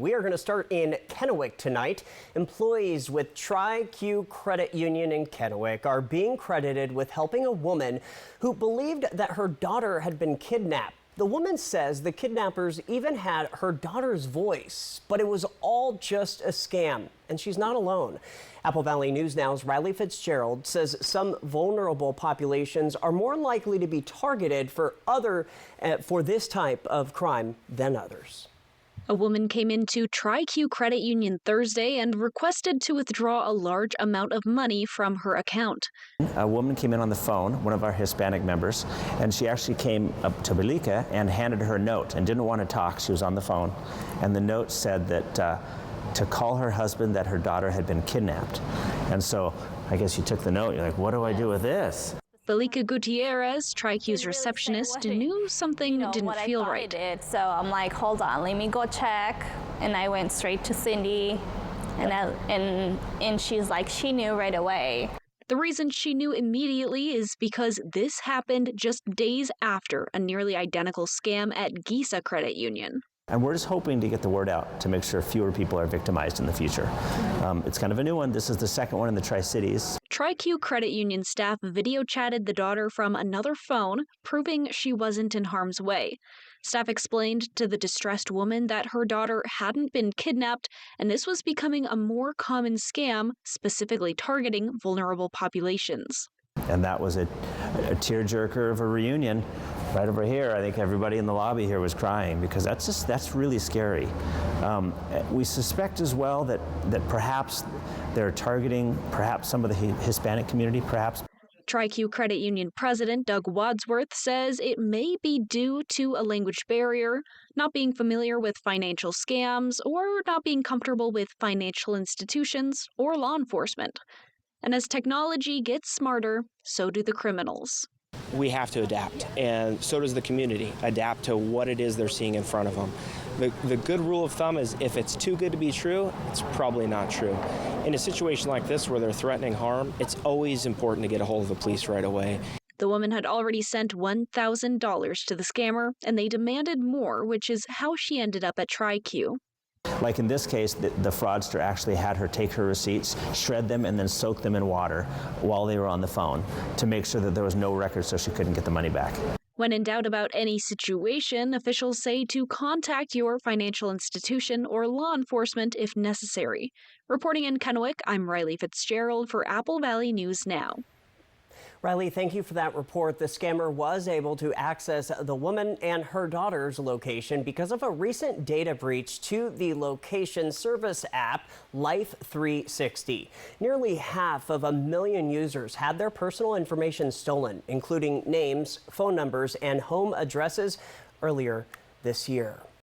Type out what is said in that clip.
We are going to start in Kennewick tonight. Employees with Tri-Q Credit Union in Kennewick are being credited with helping a woman who believed that her daughter had been kidnapped. The woman says the kidnappers even had her daughter's voice, but it was all just a scam, and she's not alone. Apple Valley News Now's Rylee Fitzgerald says some vulnerable populations are more likely to be targeted for this type of crime than others. A woman came into Tri-Q Credit Union Thursday and requested to withdraw a large amount of money from her account. A woman came in on the phone, one of our Hispanic members, and she actually came up to Belika and handed her a note and didn't want to talk. She was on the phone, and the note said that to call her husband that her daughter had been kidnapped. And so I guess you took the note, you're like, what do I do with this? Belika Gutierrez, Tri-Q's receptionist, knew something didn't feel right. So I'm like, hold on, let me go check. And I went straight to Cindy, and she's like, she knew right away. The reason she knew immediately is because this happened just days after a nearly identical scam at Giza Credit Union. And we're just hoping to get the word out to make sure fewer people are victimized in the future. It's kind of a new one. This is the second one in the Tri-Cities. Tri-Q Credit Union staff video chatted the daughter from another phone, proving she wasn't in harm's way. Staff explained to the distressed woman that her daughter hadn't been kidnapped, and this was becoming a more common scam, specifically targeting vulnerable populations. And that was a tearjerker of a reunion. Right over here, I think everybody in the lobby here was crying because that's really scary. We suspect as well that perhaps they're targeting perhaps some of the Hispanic community, perhaps. Tri-Q Credit Union President Doug Wadsworth says it may be due to a language barrier, not being familiar with financial scams, or not being comfortable with financial institutions or law enforcement. And as technology gets smarter, so do the criminals. We have to adapt, and so does the community, adapt to what it is they're seeing in front of them. The good rule of thumb is if it's too good to be true, it's probably not true. In a situation like this where they're threatening harm, it's always important to get a hold of the police right away. The woman had already sent $1,000 to the scammer, and they demanded more, which is how she ended up at Tri-Q. Like in this case, the fraudster actually had her take her receipts, shred them, and then soak them in water while they were on the phone to make sure that there was no record so she couldn't get the money back. When in doubt about any situation, officials say to contact your financial institution or law enforcement if necessary. Reporting in Kennewick, I'm Rylee Fitzgerald for Apple Valley News Now. Rylee, thank you for that report. The scammer was able to access the woman and her daughter's location because of a recent data breach to the location service app, Life 360. Nearly 500,000 users had their personal information stolen, including names, phone numbers, and home addresses earlier this year.